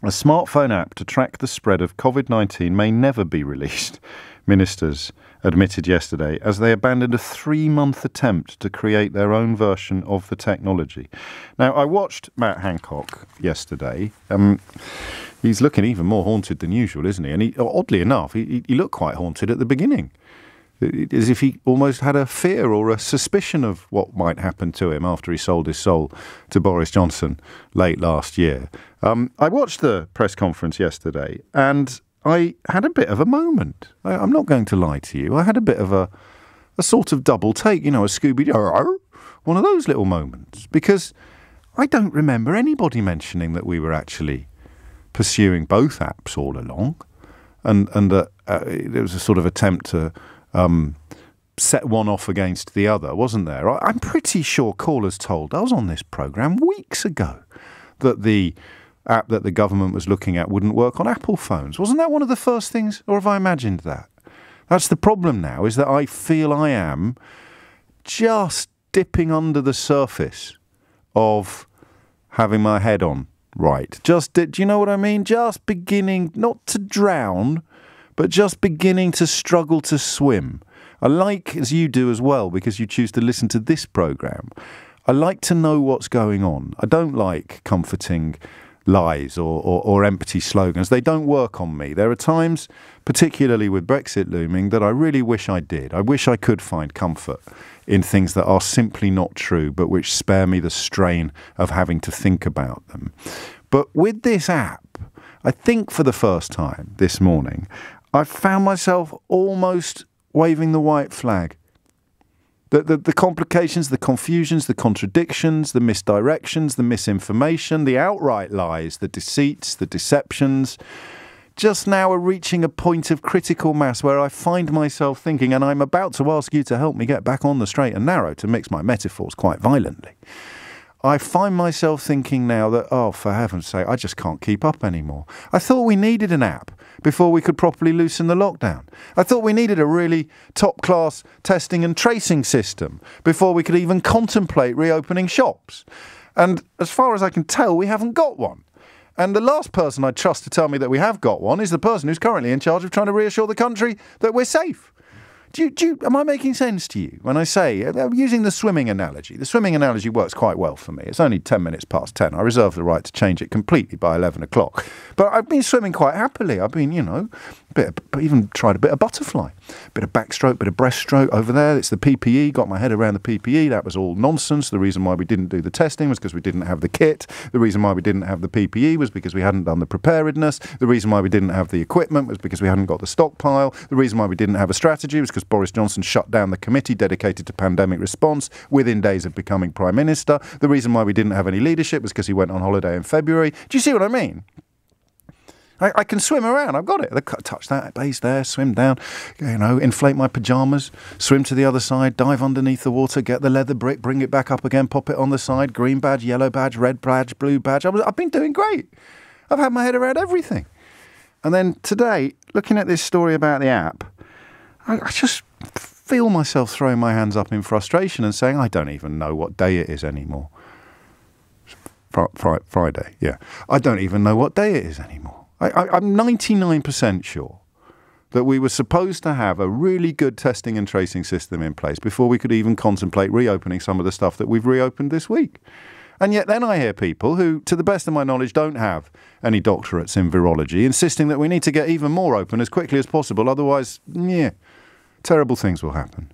A smartphone app to track the spread of COVID-19 may never be released, ministers admitted yesterday, as they abandoned a 3-month attempt to create their own version of the technology. Now, I watched Matt Hancock yesterday. He's looking even more haunted than usual, isn't he? And oddly enough, he looked quite haunted at the beginning, as if he almost had a fear or a suspicion of what might happen to him after he sold his soul to Boris Johnson late last year. I watched the press conference yesterday and I had a bit of a moment. I'm not going to lie to you. I had a bit of a sort of double take, a Scooby-Doo, one of those little moments, because I don't remember anybody mentioning that we were actually pursuing both apps all along, and that there was a sort of attempt to set one off against the other, wasn't there? I'm pretty sure callers told us on this programme weeks ago that the app that the government was looking at wouldn't work on Apple phones. Wasn't that one of the first things, or have I imagined that? That's the problem now, is that I feel I am just dipping under the surface of having my head on right. Do you know what I mean? Just beginning, not to drown, but just beginning to struggle to swim. I like, as you do as well, because you choose to listen to this programme, I like to know what's going on. I don't like comforting lies or empty slogans. They don't work on me. There are times, particularly with Brexit looming, that I really wish I did. I wish I could find comfort in things that are simply not true, but which spare me the strain of having to think about them. But with this app, I think for the first time this morning, I found myself almost waving the white flag. The complications, the confusions, the contradictions, the misdirections, the misinformation, the outright lies, the deceits, the deceptions, just now are reaching a point of critical mass where I find myself thinking, and I'm about to ask you to help me get back on the straight and narrow, to mix my metaphors quite violently. I find myself thinking now that, oh, for heaven's sake, I just can't keep up anymore. I thought we needed an app before we could properly loosen the lockdown. I thought we needed a really top-class testing and tracing system before we could even contemplate reopening shops. And as far as I can tell, we haven't got one. And the last person I'd trust to tell me that we have got one is the person who's currently in charge of trying to reassure the country that we're safe. Am I making sense to you when I say, I'm using the swimming analogy? The swimming analogy works quite well for me. It's only 10 minutes past 10. I reserve the right to change it completely by 11 o'clock. But I've been swimming quite happily. I've been, even tried a bit of butterfly, bit of backstroke, bit of breaststroke over there. It's the PPE, got my head around the PPE. That was all nonsense. The reason why we didn't do the testing was because we didn't have the kit. The reason why we didn't have the PPE was because we hadn't done the preparedness. The reason why we didn't have the equipment was because we hadn't got the stockpile. The reason why we didn't have a strategy was because Boris Johnson shut down the committee dedicated to pandemic response within days of becoming Prime Minister. The reason why we didn't have any leadership was because he went on holiday in February. Do you see what I mean? I can swim around. I've got it. Touch that base there, swim down, inflate my pyjamas, swim to the other side, dive underneath the water, get the leather brick, bring it back up again, pop it on the side, green badge, yellow badge, red badge, blue badge. I've been doing great. I've had my head around everything. And then today, looking at this story about the app, I just feel myself throwing my hands up in frustration and saying, I don't even know what day it is anymore. Friday, yeah. I don't even know what day it is anymore. I'm 99% sure that we were supposed to have a really good testing and tracing system in place before we could even contemplate reopening some of the stuff that we've reopened this week. And yet then I hear people who, to the best of my knowledge, don't have any doctorates in virology, insisting that we need to get even more open as quickly as possible. Otherwise, terrible things will happen.